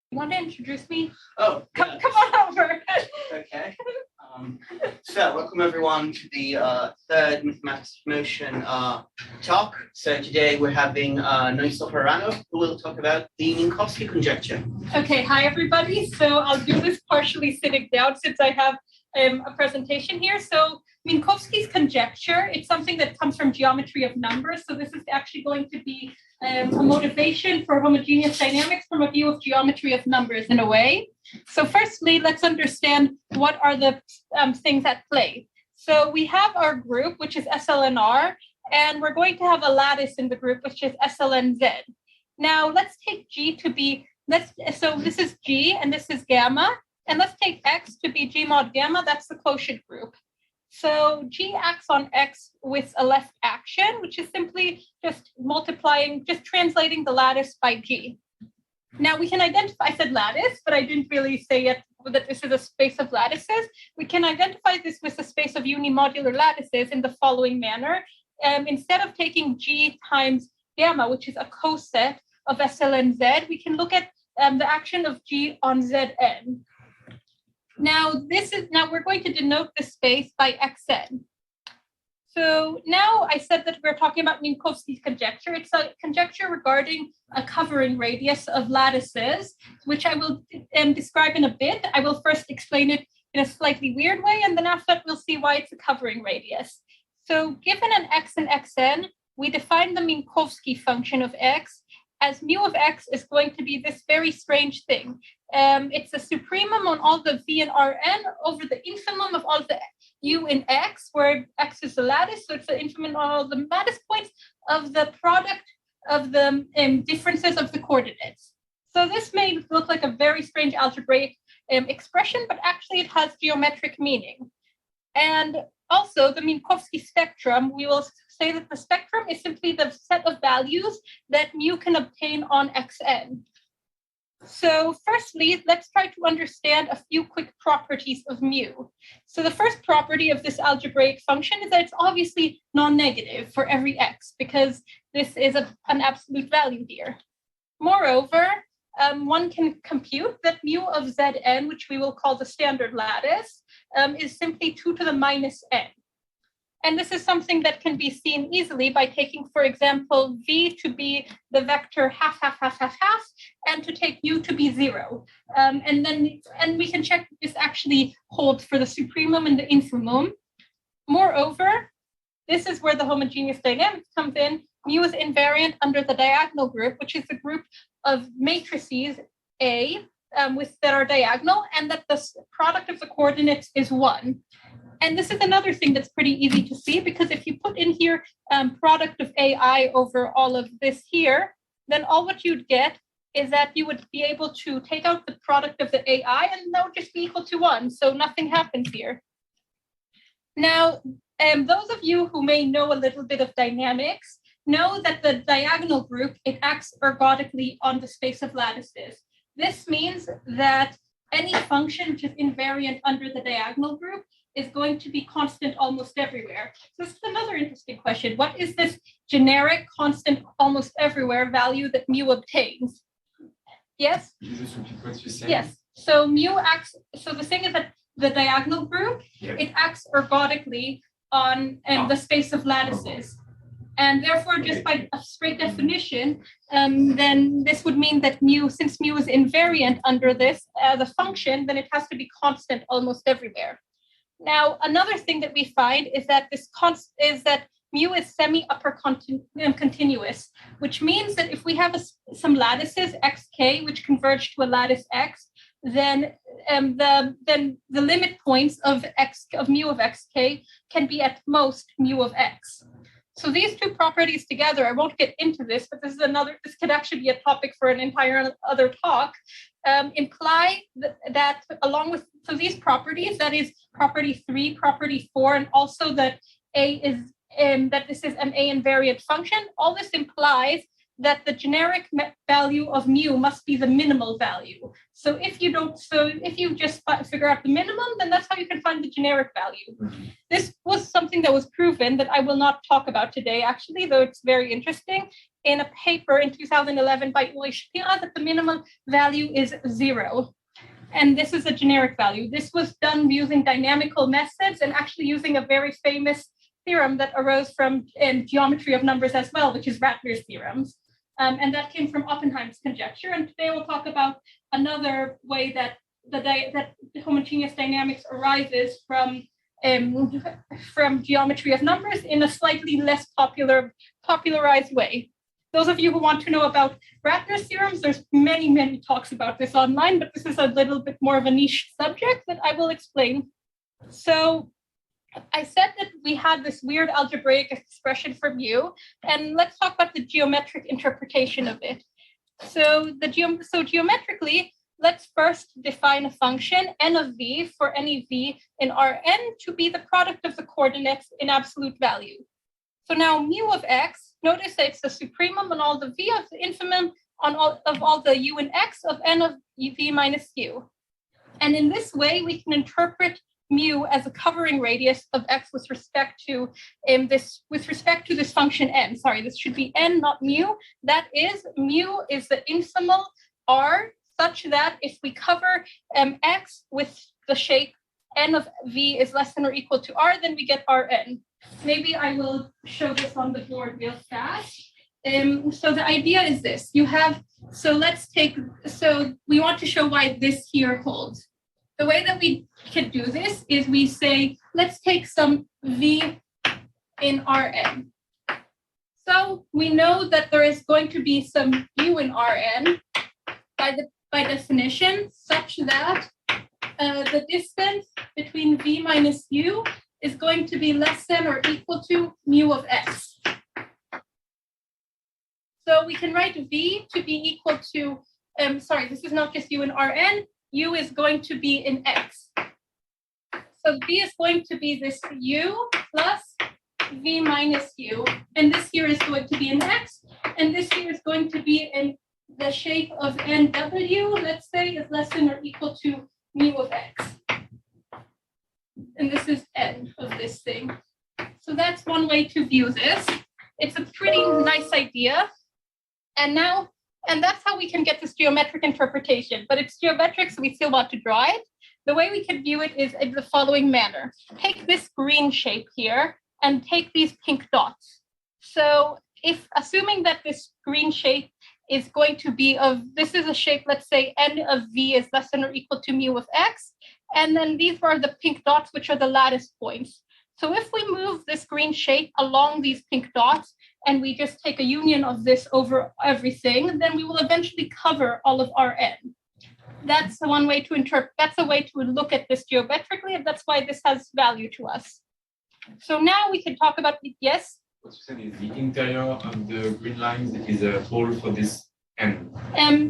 You want to introduce me? Oh, come on over. Okay. So welcome everyone to the third mathematics of motion talk. So today we're having Soffer-Aranov, who will talk about the Minkowski conjecture. Okay, hi everybody. So I'll do this partially sitting down since I have a presentation here. So Minkowski's conjecture, it's something that comes from geometry of numbers. So this is actually going to be a motivation for homogeneous dynamics from a view of geometry of numbers in a way. So firstly, let's understand what are the things at play. So we have our group, which is SLNR, and we're going to have a lattice in the group, which is SLNZ. Now let's take G to be, so this is G and this is gamma, and let's take X to be G mod gamma, that's the quotient group. So G acts on X with a left action, which is simply just translating the lattice by G. Now we can identify, I said lattice, but I didn't really say yet that this is a space of lattices. We can identify this with a space of unimodular lattices in the following manner. Instead of taking G times gamma, which is a coset of SLNZ, we can look at the action of G on Zn. Now we're going to denote this space by Xn. So now I said that we're talking about Minkowski's conjecture. It's a conjecture regarding a covering radius of lattices, which I will describe in a bit. I will first explain it in a slightly weird way, and then after that we'll see why it's a covering radius. So given an X and Xn, we define the Minkowski function of X as mu of X is going to be this very strange thing. It's a supremum on all the V and Rn over the infimum of all the U in X, where X is the lattice, so it's the infimum on all the lattice points of the product of the differences of the coordinates. So this may look like a very strange algebraic expression, but actually it has geometric meaning. And also the Minkowski spectrum, we will say that the spectrum is simply the set of values that mu can obtain on Xn. So firstly, let's try to understand a few quick properties of mu. So the first property of this algebraic function is that it's obviously non-negative for every x, because this is an absolute value here. Moreover, one can compute that mu of Zn, which we will call the standard lattice, is simply 2 to the minus n. And this is something that can be seen easily by taking, for example, v to be the vector half, half, half, half, half, and to take u to be 0. And we can check if this actually holds for the supremum and the infimum. Moreover, this is where the homogeneous dynamics comes in. Mu is invariant under the diagonal group, which is the group of matrices A that are diagonal, and that the product of the coordinates is 1. And this is another thing that's pretty easy to see, because if you put in here product of AI over all of this here, then all what you'd get is that you would be able to take out the product of the AI, and that would just be equal to 1. So nothing happens here. Now, those of you who may know a little bit of dynamics know that the diagonal group, it acts ergodically on the space of lattices. This means that any function which is invariant under the diagonal group is going to be constant almost everywhere. So this is another interesting question. What is this generic constant almost everywhere value that mu obtains? Yes? Can you just repeat what you said? Yes. So mu acts, so the thing is that the diagonal group, it acts ergodically on the space of lattices. And therefore, just by a straight definition, then this would mean that mu, since mu is invariant under this as a function, then it has to be constant almost everywhere. Now, another thing that we find is that mu is semi-upper continuous, which means that if we have some lattices xk which converge to a lattice x, then the limit points of mu of xk can be at most mu of x. So these two properties together, I won't get into this, but this could actually be a topic for an entire other talk, imply that along with, so these properties, that is property 3, property 4, and also that A is, that this is an A invariant function, all this implies that the generic value of mu must be the minimal value. So if you just figure out the minimum, then that's how you can find the generic value. This was something that was proven that I will not talk about today, actually, though it's very interesting, in a paper in 2011 by Uri Shapira, that the minimum value is 0. And this is a generic value. This was done using dynamical methods and actually using a very famous theorem that arose from geometry of numbers as well, which is Ratner's theorems. And that came from Oppenheim's conjecture. And today we'll talk about another way that that homogeneous dynamics arises from geometry of numbers in a slightly less popularized way. Those of you who want to know about Ratner's theorems, there's many talks about this online, but this is a little bit more of a niche subject that I will explain. So I said that we had this weird algebraic expression for mu, and let's talk about the geometric interpretation of it. So geometrically, let's first define a function n of v for any v in Rn to be the product of the coordinates in absolute value. So now mu of x, notice that it's the supremum on all the v of the infimum on all the u and x of n of v minus u. And in this way, we can interpret mu as a covering radius of x with respect to this function n. Sorry, this should be n, not mu. That is, mu is the infimal R such that if we cover x with the shape n of v is less than or equal to r, then we get Rn. Maybe I will show this on the board real fast. So the idea is this: we want to show why this here holds. The way that we can do this is we say, let's take some v in Rn. So we know that there is going to be some u in Rn by definition, such that the distance between v minus u is going to be less than or equal to mu of x. So we can write v to be equal to, this is not just u in Rn, u is going to be in x. So v is going to be this u plus v minus u, and this here is going to be in x, and this here is going to be in the shape of nw, let's say, is less than or equal to mu of x. And this is n of this thing. So that's one way to view this. It's a pretty nice idea. And that's how we can get this geometric interpretation. But it's geometric, so we still want to draw it. The way we can view it is in the following manner. Take this green shape here and take these pink dots. So assuming that this green shape is going to be this is a shape, let's say n of v is less than or equal to mu of x, and then these are the pink dots, which are the lattice points. So if we move this green shape along these pink dots, and we just take a union of this over everything, then we will eventually cover all of Rn. That's the one way to interpret, that's a way to look at this geometrically, and that's why this has value to us. So now we can talk about, yes? What you said is the interior of the green lines is a hole for this n.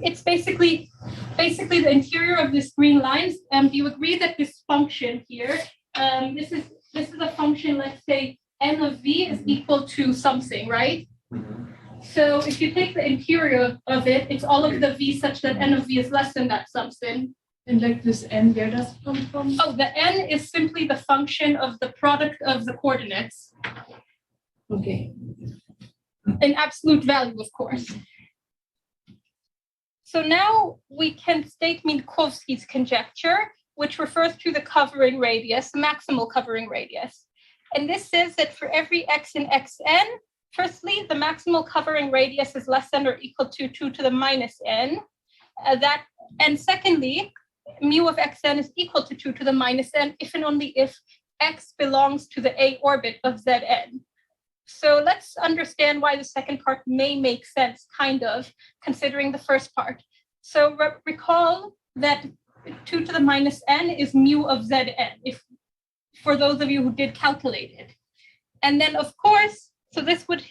It's basically the interior of this green lines. Do you agree that this function here, this is a function, let's say n of v is equal to something, right? So if you take the interior of it, it's all of the v such that n of v is less than that something. And like this n, where does it come from? Oh, the n is simply the function of the product of the coordinates. Okay. In absolute value, of course. So now we can state Minkowski's conjecture, which refers to the covering radius, the maximal covering radius. And this says that for every x in xn, firstly, the maximal covering radius is less than or equal to 2 to the minus n. And secondly, mu of xn is equal to 2 to the minus n if and only if x belongs to the a orbit of zn. So let's understand why the second part may make sense, kind of, considering the first part. So recall that 2 to the minus n is mu of zn, for those of you who did calculate it. And then, of course, so this would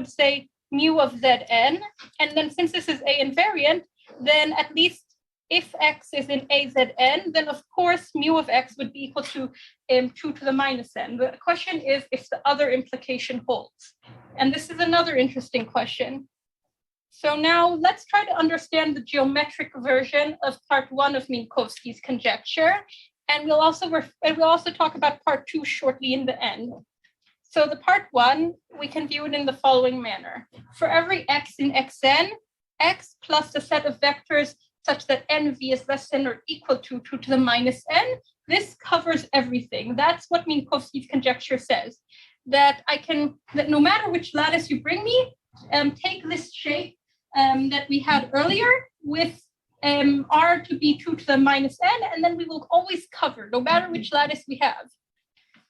say mu of zn, and then since this is a invariant, then at least if x is in azn, then of course mu of x would be equal to 2 to the minus n. The question is if the other implication holds. And this is another interesting question. So now let's try to understand the geometric version of part 1 of Minkowski's conjecture. And we'll also talk about part 2 shortly in the end. So the part 1, we can view it in the following manner. For every x in Xn, x plus a set of vectors such that nv is less than or equal to 2 to the minus n, this covers everything. That's what Minkowski's conjecture says. That no matter which lattice you bring me, take this shape that we had earlier with r to be 2 to the minus n, and then we will always cover, no matter which lattice we have.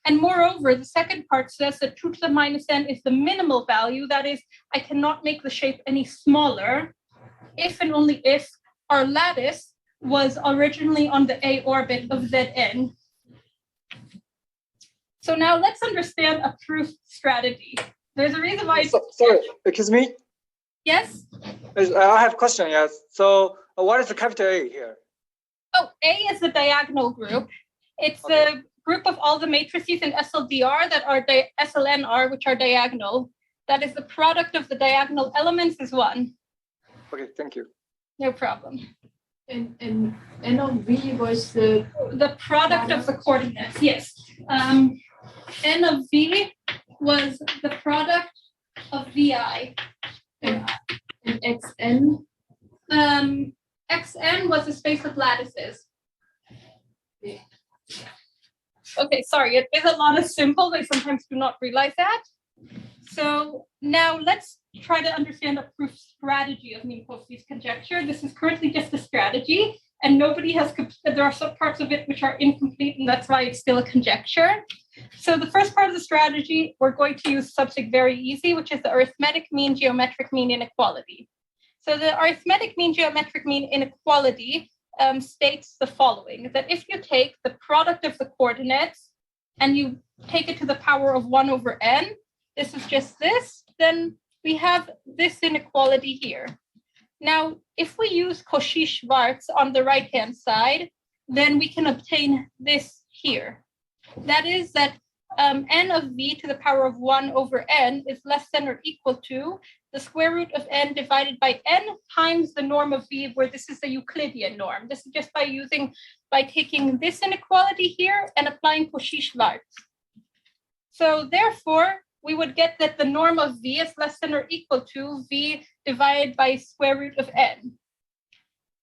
And moreover, the second part says that 2 to the minus n is the minimal value. That is, I cannot make the shape any smaller if and only if our lattice was originally on the A orbit of Zn. So now let's understand a proof strategy. There's a reason why. Sorry, excuse me. Yes? I have a question, yes. So what is the capital A here? Oh, A is the diagonal group. It's the group of all the matrices in SLDR that are SLNR, which are diagonal. That is the product of the diagonal elements is 1. Okay, thank you. No problem. And N of V was the product of the coordinates, yes. N of V was the product of VI. and XN. Xn was the space of lattices. Okay, sorry, it is a lot of symbols. I sometimes do not realize that. So now let's try to understand the proof strategy of Minkowski's conjecture. This is currently just a strategy, and there are some parts of it which are incomplete, and that's why it's still a conjecture. So the first part of the strategy, we're going to use something very easy, which is the arithmetic mean geometric mean inequality. So the arithmetic mean geometric mean inequality states the following, that if you take the product of the coordinates and you take it to the power of 1 over n, this is just this, then we have this inequality here. Now, if we use Cauchy-Schwarz on the right-hand side, then we can obtain this here. That is that n of v to the power of 1 over n is less than or equal to the square root of n divided by n times the norm of v, where this is the Euclidean norm. This is just by taking this inequality here and applying Cauchy-Schwarz. So therefore, we would get that the norm of v is less than or equal to v divided by square root of n.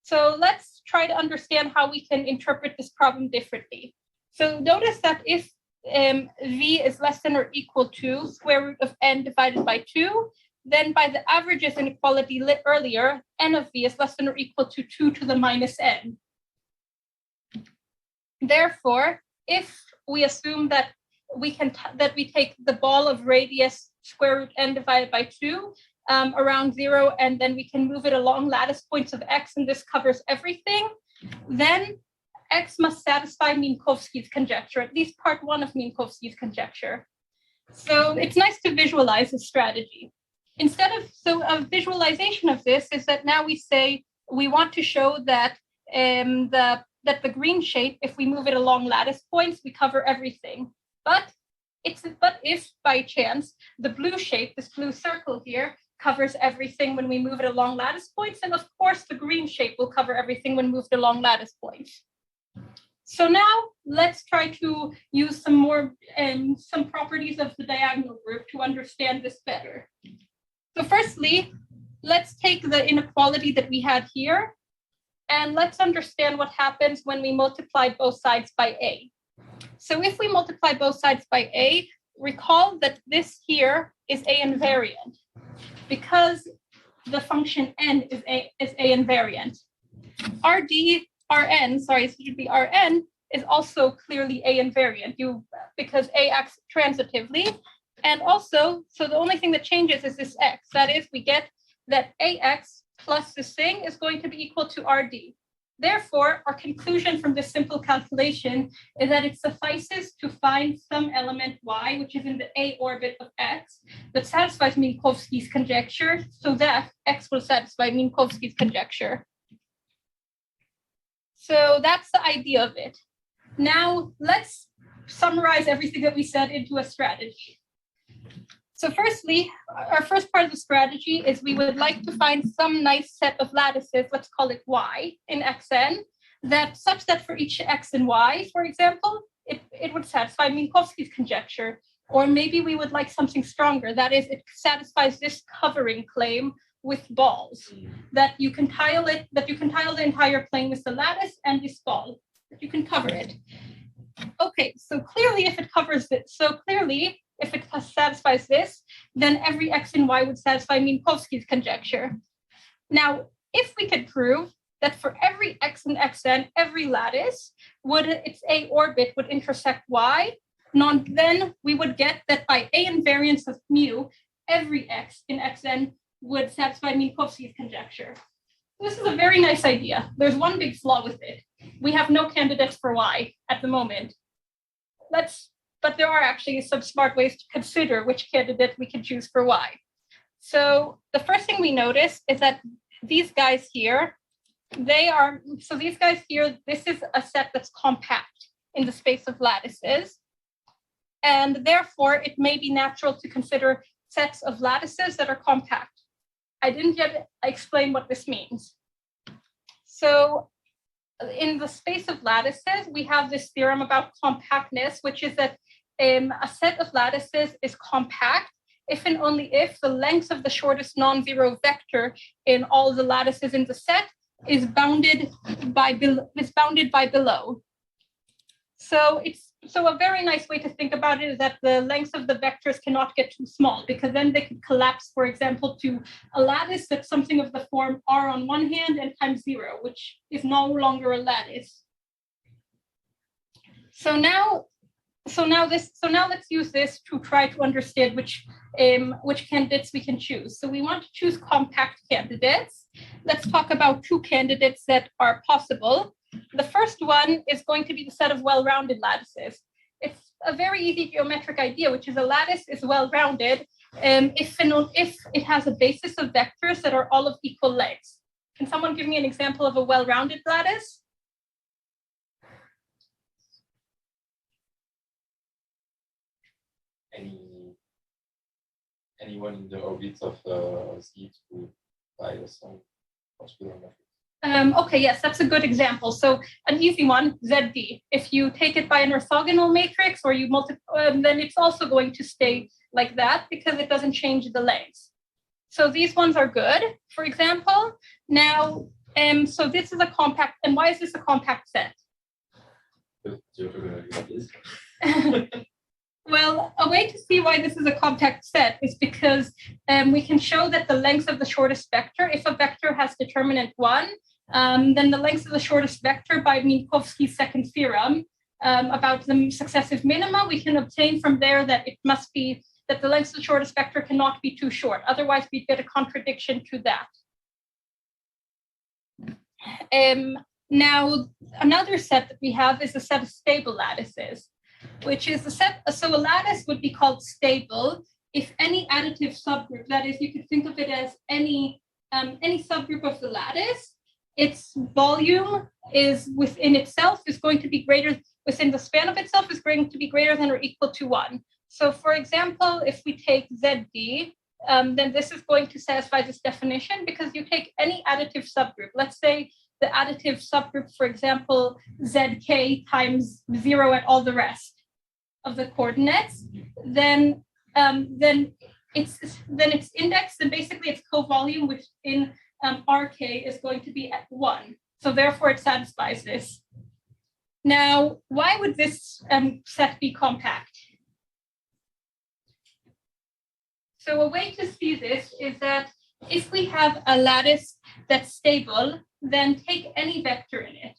So let's try to understand how we can interpret this problem differently. So notice that if v is less than or equal to square root of n divided by 2, then by the averages inequality lit earlier, n of v is less than or equal to 2 to the minus n. Therefore, if we assume that we take the ball of radius square root n divided by 2 around 0, and then we can move it along lattice points of x, and this covers everything, then x must satisfy Minkowski's conjecture, at least part 1 of Minkowski's conjecture. So it's nice to visualize this strategy. A visualization of this is that now we say we want to show that the green shape, if we move it along lattice points, we cover everything. But if by chance the blue shape, this blue circle here, covers everything when we move it along lattice points, and of course the green shape will cover everything when moved along lattice points. So now let's try to use some properties of the diagonal group to understand this better. So firstly, let's take the inequality that we had here, and let's understand what happens when we multiply both sides by a. So if we multiply both sides by a, recall that this here is a invariant, because the function n is a invariant. Rn, it should be Rn, is also clearly a invariant, because a acts transitively. And also, so the only thing that changes is this x. That is, we get that ax plus this thing is going to be equal to Rd. Therefore, our conclusion from this simple calculation is that it suffices to find some element y, which is in the a orbit of x, that satisfies Minkowski's conjecture, so that x will satisfy Minkowski's conjecture. So that's the idea of it. Now, let's summarize everything that we said into a strategy. So firstly, our first part of the strategy is we would like to find some nice set of lattices, let's call it y in Xn, that such that for each x and y, for example, it would satisfy Minkowski's conjecture. Or maybe we would like something stronger. That is, it satisfies this covering claim with balls, that you can tile the entire plane with the lattice and this ball, that you can cover it. Okay, so clearly if it covers it, if it satisfies this, then every x and y would satisfy Minkowski's conjecture. Now, if we could prove that for every x and xn, every lattice its A orbit would intersect y, then we would get that by A invariance of mu, every x in xn would satisfy Minkowski's conjecture. This is a very nice idea. There's one big flaw with it. We have no candidates for y at the moment. But there are actually some smart ways to consider which candidate we can choose for y. So the first thing we notice is that these guys here, this is a set that's compact in the space of lattices. And therefore, it may be natural to consider sets of lattices that are compact. I didn't yet explain what this means. So in the space of lattices, we have this theorem about compactness, which is that a set of lattices is compact if and only if the length of the shortest non-zero vector in all the lattices in the set is bounded by below. So a very nice way to think about it is that the lengths of the vectors cannot get too small, because then they could collapse, for example, to a lattice that's something of the form r on one hand and times 0, which is no longer a lattice. So now let's use this to try to understand which candidates we can choose. So we want to choose compact candidates. Let's talk about two candidates that are possible. The first one is going to be the set of well-rounded lattices. It's a very easy geometric idea, which is a lattice is well-rounded if it has a basis of vectors that are all of equal lengths. Can someone give me an example of a well-rounded lattice? Anyone in the orbit of Z2 by some possible matrix. Okay, yes, that's a good example. So an easy one, ZD. If you take it by an orthogonal matrix or you multiply, then it's also going to stay like that because it doesn't change the length. So these ones are good, for example. Now, so this is a compact, and why is this a compact set? Well, a way to see why this is a compact set is because we can show that the length of the shortest vector, if a vector has determinant 1, then the length of the shortest vector by Minkowski's second theorem about the successive minima, we can obtain from there that it must be that the length of the shortest vector cannot be too short. Otherwise, we'd get a contradiction to that. Now, another set that we have is a set of stable lattices, which is a set. So a lattice would be called stable if any additive subgroup, that is, you could think of it as any subgroup of the lattice, its volume is within itself is going to be greater, within the span of itself is going to be greater than or equal to 1. So for example, if we take ZD, then this is going to satisfy this definition because you take any additive subgroup. Let's say the additive subgroup, for example, ZK times 0 at all the rest of the coordinates, then its index, and basically its co-volume within RK is going to be at 1. So therefore it satisfies this. Now, why would this set be compact? So a way to see this is that if we have a lattice that's stable, then take any vector in it.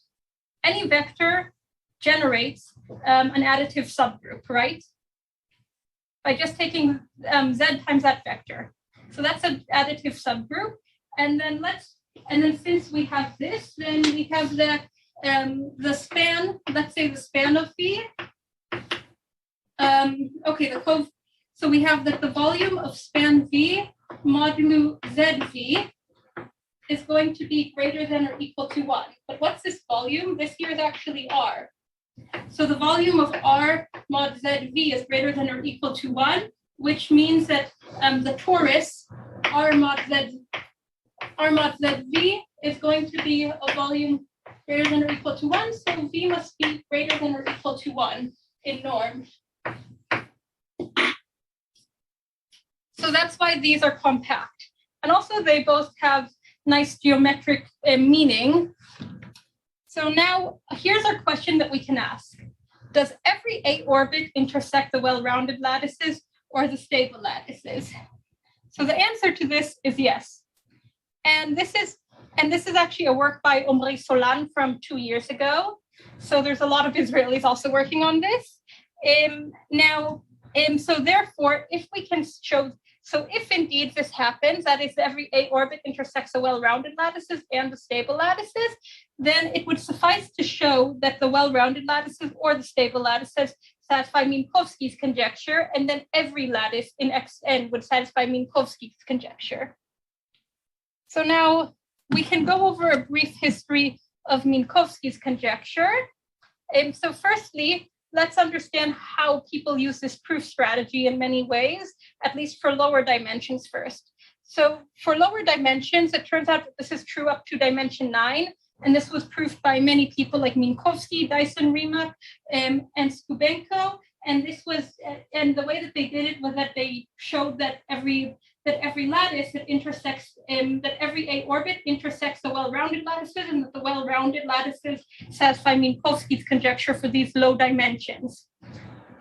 Any vector generates an additive subgroup, right? By just taking Z times that vector. So that's an additive subgroup. And then since we have this, then we have that the span, let's say the span of V. So we have that the volume of span V modulo ZV is going to be greater than or equal to 1. But what's this volume? This here is actually R. So the volume of R mod ZV is greater than or equal to 1 which means that the torus R mod ZV is going to be a volume greater than or equal to 1, so V must be greater than or equal to 1 in norm. So that's why these are compact. And also they both have nice geometric meaning. So now here's our question that we can ask. Does every A orbit intersect the well-rounded lattices or the stable lattices? So the answer to this is yes. And this is actually a work by Omri Solan from 2 years ago. So there's a lot of Israelis also working on this. So therefore, if we can show, so if indeed this happens, that is every A orbit intersects the well-rounded lattices and the stable lattices, then it would suffice to show that the well-rounded lattices or the stable lattices satisfy Minkowski's conjecture, and then every lattice in Xn would satisfy Minkowski's conjecture. So now we can go over a brief history of Minkowski's conjecture. So firstly, let's understand how people use this proof strategy in many ways, at least for lower dimensions first. So for lower dimensions, it turns out that this is true up to dimension 9. And this was proved by many people like Minkowski, Dyson, Rimac, and Skubenko. And this was, and the way that they did it was that they showed that every lattice that intersects, that every A orbit intersects the well-rounded lattices, and that the well-rounded lattices satisfy Minkowski's conjecture for these low dimensions.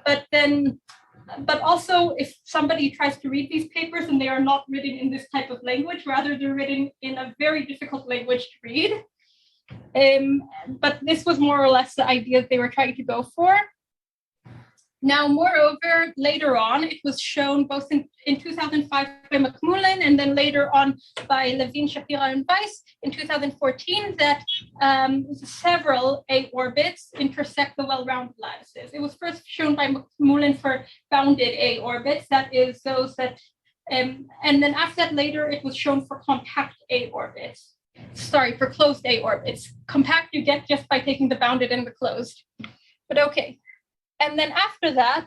But also, if somebody tries to read these papers and they are not written in this type of language, rather they're written in a very difficult language to read. But this was more or less the idea that they were trying to go for. Now, moreover, later on, it was shown both in 2005 by McMullen and then later on by Levine, Shapira, and Weiss in 2014 that several A orbits intersect the well-rounded lattices. It was first shown by McMullen for bounded A orbits, that is those that, and then after that later, it was shown for compact A orbits. Sorry, for closed A orbits. Compact you get just by taking the bounded and the closed. But okay. And then after that,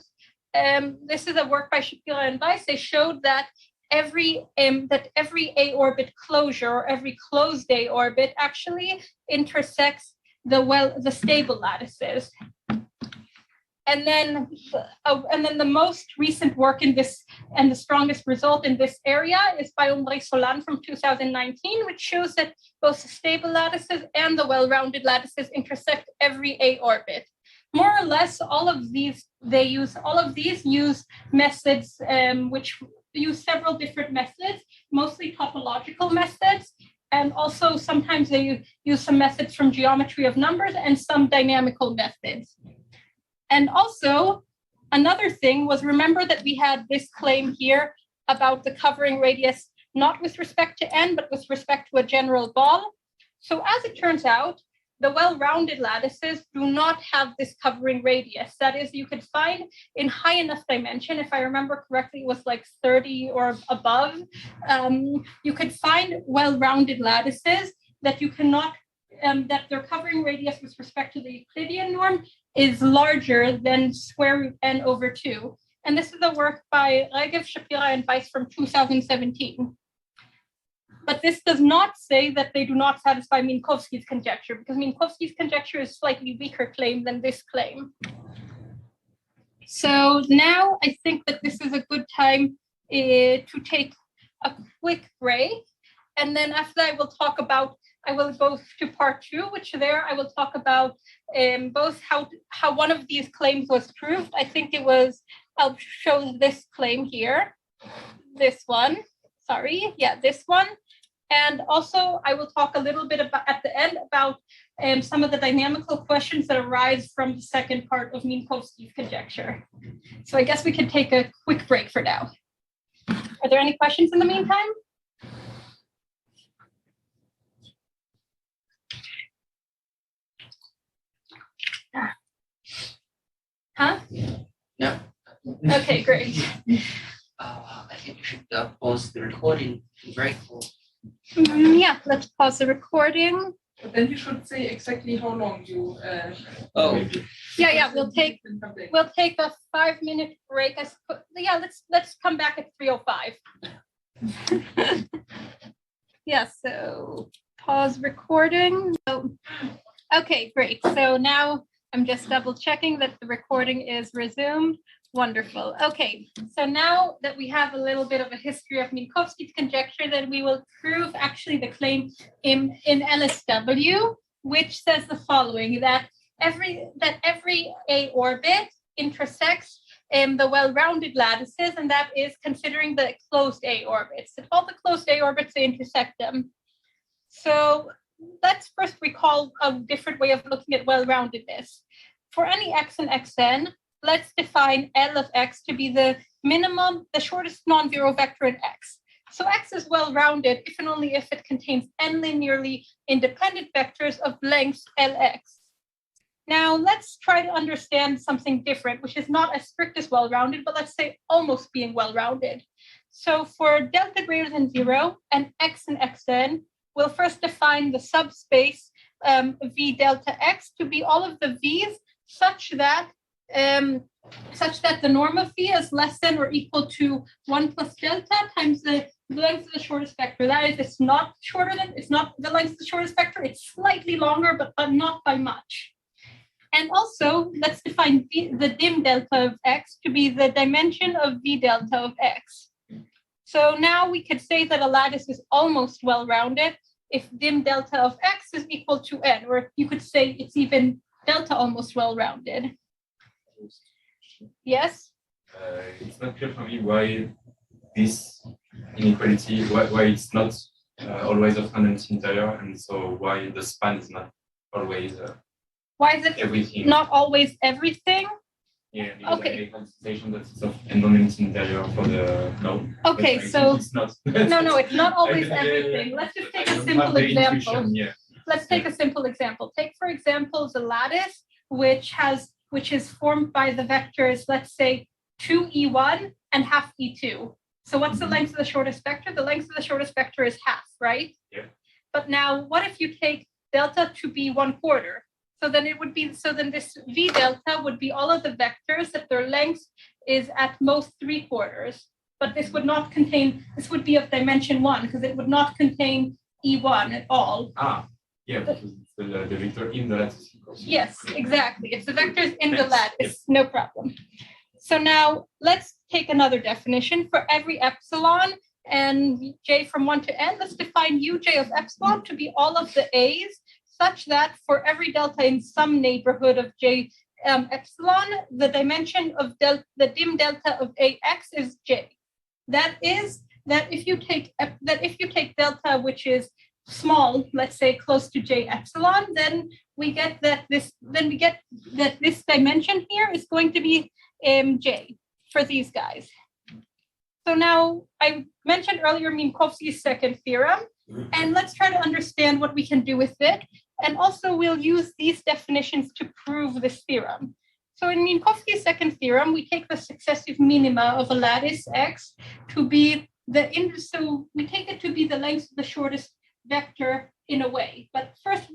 this is a work by Shapira and Weiss. They showed that every A orbit closure or every closed A orbit actually intersects the stable lattices. And then the most recent work in this and the strongest result in this area is by Omri Solan from 2019, which shows that both the stable lattices and the well-rounded lattices intersect every A orbit. More or less, all of these use methods which use several different methods, mostly topological methods, and also sometimes they use some methods from geometry of numbers and some dynamical methods. And also, another thing was, remember that we had this claim here about the covering radius, not with respect to n, but with respect to a general ball. So as it turns out, the well-rounded lattices do not have this covering radius. That is, you could find in high enough dimension, if I remember correctly, it was like 30 or above, you could find well-rounded lattices that you cannot, that their covering radius with respect to the Euclidean norm is larger than square root n over 2. And this is a work by Regev, Shapira, and Weiss from 2017. But this does not say that they do not satisfy Minkowski's conjecture, because Minkowski's conjecture is a slightly weaker claim than this claim. So now I think that this is a good time to take a quick break. And then after that, I will go to part 2, which there I will talk about both how one of these claims was proved. I think it was, I'll show this claim here, this one, sorry, yeah, this one. And also I will talk a little bit about at the end about some of the dynamical questions that arise from the second part of Minkowski's conjecture. So I guess we can take a quick break for now. Are there any questions in the meantime? Huh? No. Okay, great. I think you should pause the recording. Very cool. Yeah, let's pause the recording. But then you should say exactly how long you. Oh, Maybe. Yeah, we'll take a 5-minute break. Let's come back at 3:05. Yeah, so pause recording. Okay, great. So now I'm just double checking that the recording is resumed. Wonderful. Okay, so now that we have a little bit of a history of Minkowski's conjecture, then we will prove actually the claim in LSW, which says the following, that every A orbit intersects the well-rounded lattices, and that is considering the closed A orbits. If all the closed A orbits, they intersect them. So let's first recall a different way of looking at well-roundedness. For any x and xn, let's define L of x to be the minimum, the shortest non-zero vector in x. So x is well-rounded if and only if it contains n linearly independent vectors of length Lx. Now let's try to understand something different, which is not as strict as well-rounded, but let's say almost being well-rounded. So for delta greater than 0 and x and xn, we'll first define the subspace v delta x to be all of the v's such that the norm of v is less than or equal to 1 plus delta times the length of the shortest vector. That is, it's not the length of the shortest vector, it's slightly longer, but not by much. And also, let's define the dim delta of x to be the dimension of v delta of x. So now we could say that a lattice is almost well-rounded if dim delta of x is equal to n, or you could say it's even delta almost well-rounded. Yes? It's not clear for me why this inequality, why it's not always of constant interior, and so why the span is not always Why is it everything. not always everything? Yeah, because Okay. I make a sensation that it's of endowment interior for the no. Okay, but I so think it's not. no, it's not always I- everything. Let's just take I a don't simple have the example. intuition, yeah. Let's take a simple example. Take, for example, the lattice, which is formed by the vectors, let's say 2e1 and half e2. So what's the length of the shortest vector? The length of the shortest vector is half, right? Yeah. But now, what if you take delta to be 1/4? So then this v delta would be all of the vectors that their length is at most 3/4. But this would be of dimension 1 because it would not contain e1 at all. Yeah, because it's the vector in the lattice. Yes, exactly. It's the vectors in the Thanks. lattice, no problem. So now let's take another definition for every epsilon and j from 1 to n. Let's define uj of epsilon to be all of the a's such that for every delta in some neighborhood of j epsilon, the dimension of the dim delta of ax is j. That is that if you take delta, which is small, let's say close to j epsilon, then we get that this dimension here is going to be j for these guys. So now I mentioned earlier Minkowski's second theorem, and let's try to understand what we can do with it. And also we'll use these definitions to prove this theorem. So in Minkowski's second theorem, we take the successive minima of a lattice x to be so we take it to be the length of the shortest vector in a way. But first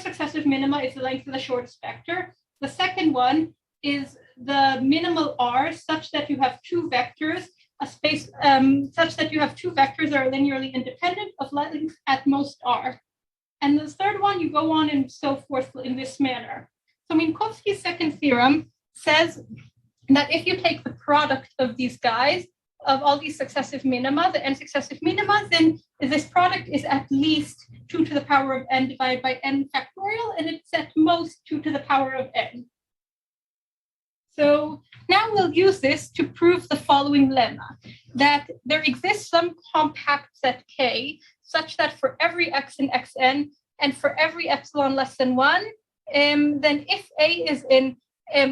successive minima is the length of the shortest vector. The second one is the minimal r such that you have two vectors, a space such that you have two vectors that are linearly independent of length at most r. And the third one, you go on and so forth in this manner. So Minkowski's second theorem says that if you take the product of these guys, of all these successive minima, the n successive minima, then this product is at least 2 to the power of n divided by n factorial, and it's at most 2 to the power of n. So now we'll use this to prove the following lemma, that there exists some compact set K such that for every x in xn and for every epsilon less than 1, then if A is in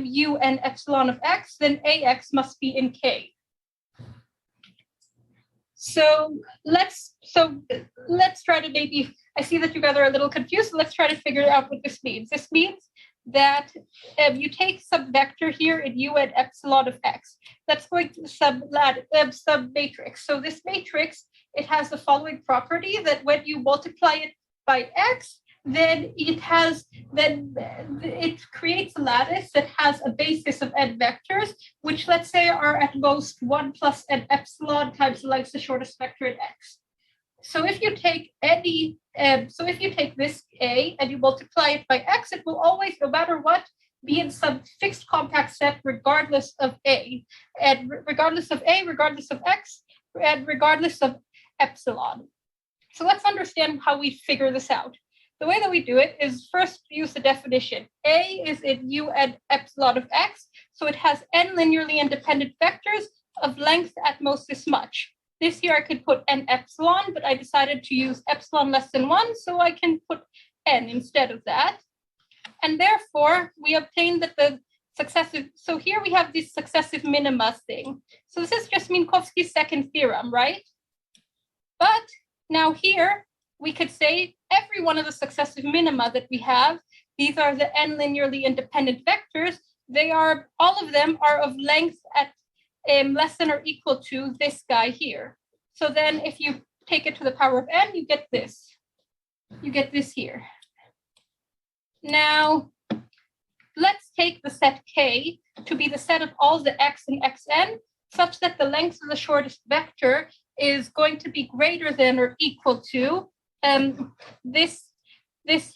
u and epsilon of x, then ax must be in K. So let's try to maybe, I see that you guys are a little confused, so let's try to figure out what this means. This means that you take some vector here in u and epsilon of x. That's going to sub matrix. So this matrix, it has the following property that when you multiply it by x, then it creates a lattice that has a basis of n vectors, which let's say are at most 1 plus n epsilon times the length of the shortest vector in x. So if you take this A and you multiply it by x, it will always, no matter what, be in some fixed compact set regardless of A, and regardless of A, regardless of x, and regardless of epsilon. So let's understand how we figure this out. The way that we do it is first use the definition. A is in un epsilon of x, so it has n linearly independent vectors of length at most this much. This here I could put n epsilon, but I decided to use epsilon less than 1, so I can put n instead of that. And therefore, we obtain that the successive, so here we have this successive minima thing. So this is just Minkowski's second theorem, right? But now here, we could say every one of the successive minima that we have, these are the n linearly independent vectors, all of them are of length at less than or equal to this guy here. So then if you take it to the power of n, you get this. You get this here. Now, let's take the set K to be the set of all the x and xn, such that the length of the shortest vector is going to be greater than or equal to this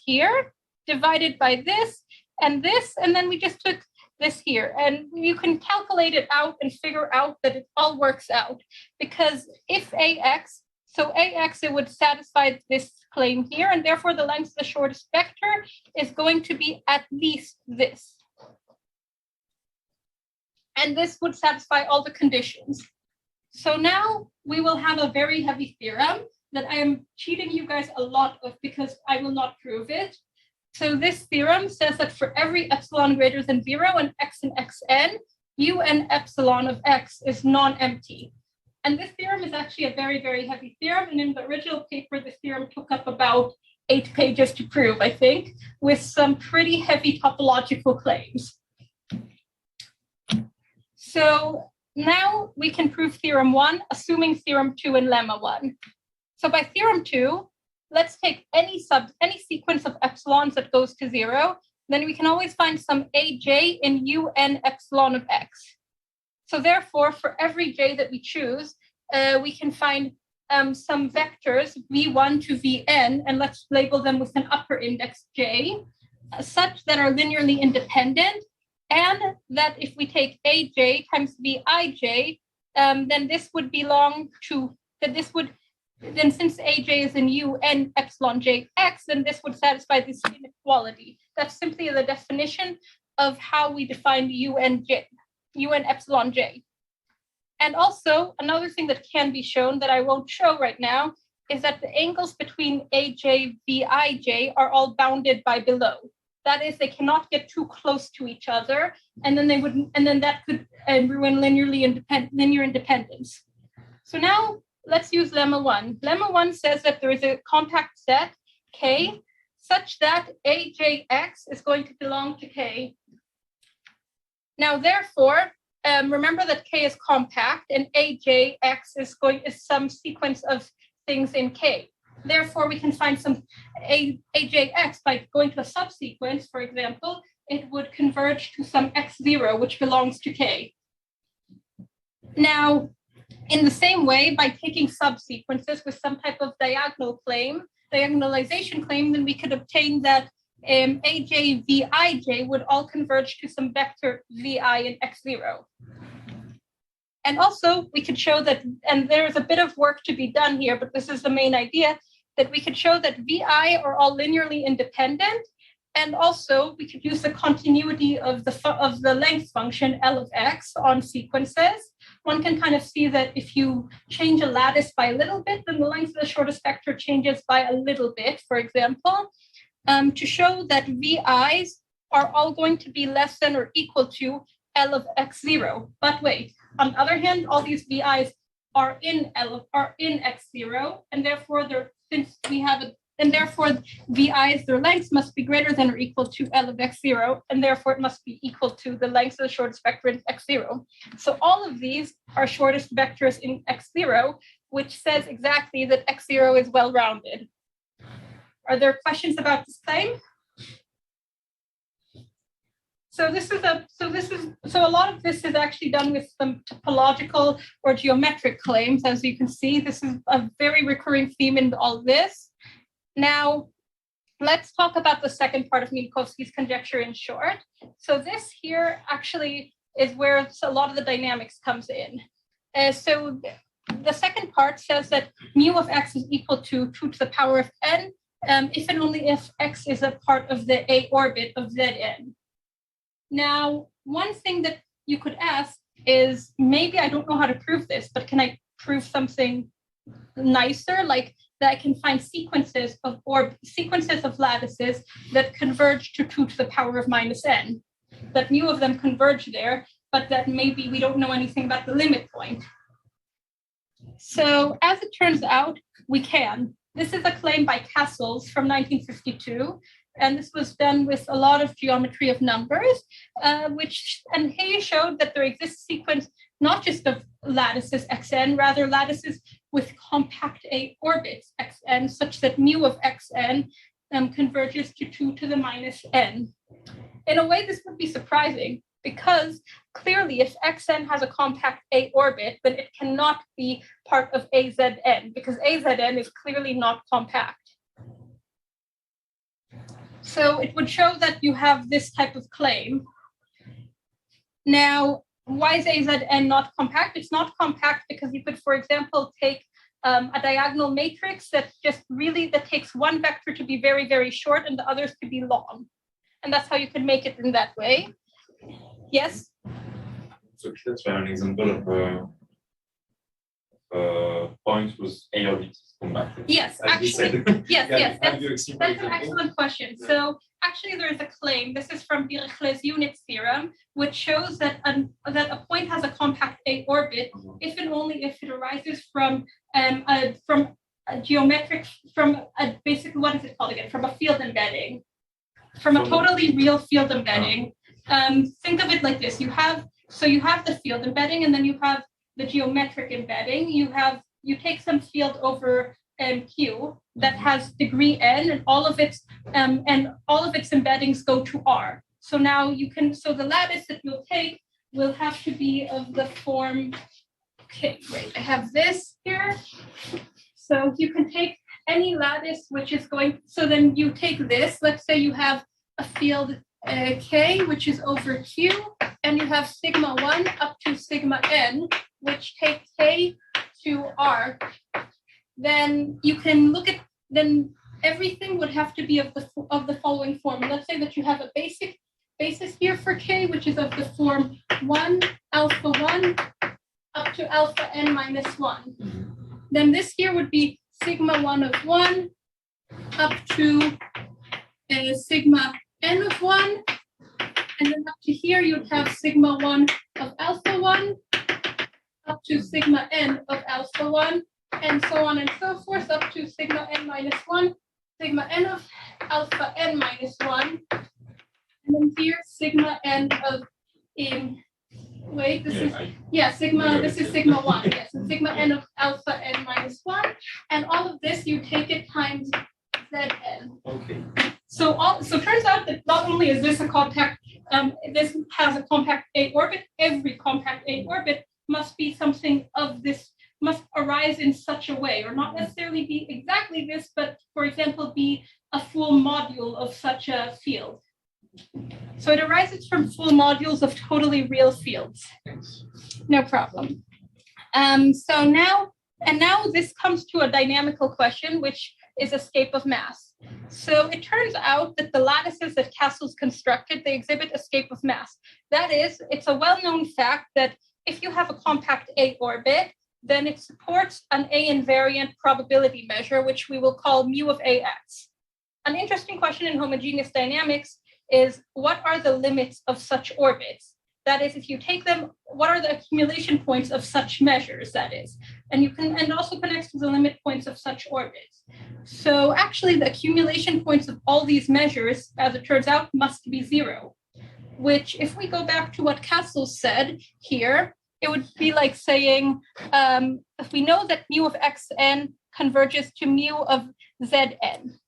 here, divided by this, and then we just took this here. And you can calculate it out and figure out that it all works out. Because if AX, it would satisfy this claim here, and therefore the length of the shortest vector is going to be at least this. And this would satisfy all the conditions. So now we will have a very heavy theorem that I am cheating you guys a lot of because I will not prove it. So this theorem says that for every epsilon greater than 0 and x and xn, un epsilon of x is non-empty. And this theorem is actually a very, very heavy theorem. And in the original paper, this theorem took up about 8 pages to prove, I think, with some pretty heavy topological claims. So now we can prove theorem 1, assuming theorem 2 and lemma 1. So by theorem 2, let's take any sequence of epsilons that goes to 0. Then we can always find some aj in un epsilon of x. So therefore, for every j that we choose, we can find some vectors v1 to vn, and let's label them with an upper index j, such that are linearly independent, and that if we take aj times vij, then this would belong to, then since aj is in un epsilon jx, then this would satisfy this inequality. That's simply the definition of how we define un epsilon j. And also, another thing that can be shown that I won't show right now is that the angles between aj, vij are all bounded by below. That is, they cannot get too close to each other, and then that could ruin linear independence. So now let's use lemma 1. Lemma 1 says that there is a compact set K such that AJX is going to belong to K. Now, therefore, remember that K is compact and AJX is some sequence of things in K. Therefore, we can find some AJX by going to a subsequence. For example, it would converge to some X0, which belongs to K. Now, in the same way, by taking subsequences with some type of diagonalization claim, then we could obtain that AJ, Vij would all converge to some vector Vi in X0. And also, we could show that, and there's a bit of work to be done here, but this is the main idea, that we could show that Vi are all linearly independent, and also we could use the continuity of the length function L of x on sequences. One can kind of see that if you change a lattice by a little bit, then the length of the shortest vector changes by a little bit, for example, to show that Vi's are all going to be less than or equal to L of x0. But wait, on the other hand, all these Vi's are in x0, and therefore Vi's, their lengths must be greater than or equal to L of x0, and therefore it must be equal to the length of the shortest vector in x0. So all of these are shortest vectors in x0, which says exactly that x0 is well-rounded. Are there questions about this claim? So a lot of this is actually done with some topological or geometric claims. As you can see, this is a very recurring theme in all this. Now, let's talk about the second part of Minkowski's conjecture in short. So this here actually is where a lot of the dynamics comes in. So the second part says that mu of x is equal to 2 to the power of n, if and only if x is a part of the A orbit of Zn. Now, one thing that you could ask is, maybe I don't know how to prove this, but can I prove something nicer, like that I can find sequences of lattices that converge to 2 to the power of minus n, that mu of them converge there, but that maybe we don't know anything about the limit point. So as it turns out, we can. This is a claim by Castles from 1952. And this was done with a lot of geometry of numbers, and he showed that there exists a sequence not just of lattices xn, rather lattices with compact A orbits xn, such that mu of xn converges to 2 to the minus n. In a way, this would be surprising, because clearly if xn has a compact A orbit, then it cannot be part of AZN, because AZN is clearly not compact. So it would show that you have this type of claim. Now, why is AZN not compact? It's not compact because you could, for example, take a diagonal matrix that takes one vector to be very, very short and the others to be long. And that's how you could make it in that way. Yes? So that's an example of point whose A orbit is compact. Yes, actually, yes, that's an excellent question. So actually there is a claim, this is from Dirichlet's unit theorem, which shows that a point has a compact A orbit if and only if it arises from a geometric, basically, what is it called again? From a field embedding, from a totally real field embedding. Think of it like this, you have the field embedding, and then you have the geometric embedding. You take some field over Q that has degree n, and all of its embeddings go to R. So now the lattice that you'll take will have to be of the form. Okay, great. I have this here. So you can take any lattice which is going. So then you take this. Let's say you have a field K, which is over Q, and you have sigma 1 up to sigma n, which take K to R. Then you can look at, then everything would have to be of the following form. Let's say that you have a basis here for K, which is of the form 1 alpha 1 up to alpha n minus 1. Then this here would be sigma 1 of 1 up to sigma n of 1. And then up to here, you'd have sigma 1 of alpha 1 up to sigma n of alpha 1, and so on and so forth, up to sigma n minus 1, sigma n of alpha n minus 1. And then here, sigma n of, this is sigma 1, yes, and sigma n of alpha n minus 1. And all of this, you take it times Zn. Okay. So turns out that not only is this a compact, this has a compact A orbit, every compact A orbit must be something of this, must arise in such a way, or not necessarily be exactly this, but for example, be a full module of such a field. So it arises from full modules of totally real fields. No problem. So now this comes to a dynamical question, which is escape of mass. So it turns out that the lattices that Castles constructed, they exhibit escape of mass. That is, it's a well-known fact that if you have a compact A orbit, then it supports an A invariant probability measure, which we will call mu of AX. An interesting question in homogeneous dynamics is, what are the limits of such orbits? That is, if you take them, what are the accumulation points of such measures, that is? And also connects to the limit points of such orbits. So actually the accumulation points of all these measures, as it turns out, must be 0, which if we go back to what Castles said here, it would be like saying, if we know that mu of xn converges to mu of zn,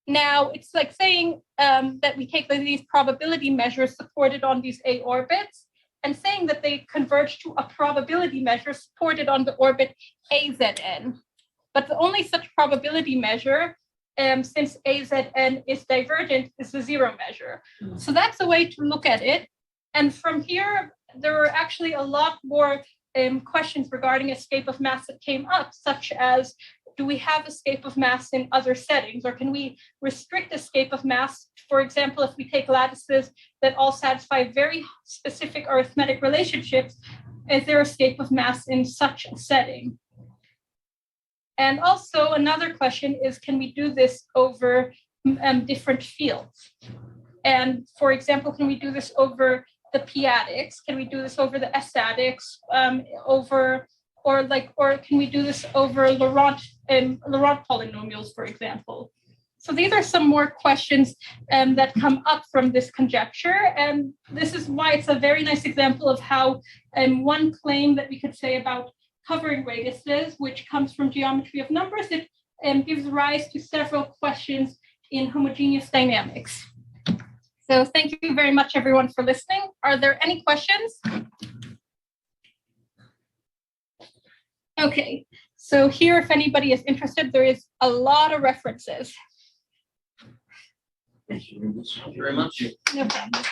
Now, it's like saying that we take these probability measures supported on these A orbits and saying that they converge to a probability measure supported on the orbit AZN. But the only such probability measure, since AZN is divergent, is the zero measure. So that's a way to look at it. And from here, there are actually a lot more questions regarding escape of mass that came up, such as, do we have escape of mass in other settings, or can we restrict escape of mass? For example, if we take lattices that all satisfy very specific arithmetic relationships, is there escape of mass in such a setting? And also another question is, can we do this over different fields? And for example, can we do this over the p-adics? Can we do this over the s-adics? Or can we do this over Laurent polynomials, for example? So these are some more questions that come up from this conjecture, and this is why it's a very nice example of how one claim that we could say about covering radiuses, which comes from geometry of numbers, it gives rise to several questions in homogeneous dynamics. So thank you very much, everyone, for listening. Are there any questions? Okay, so here, if anybody is interested, there is a lot of references. Thank you very much. No problem.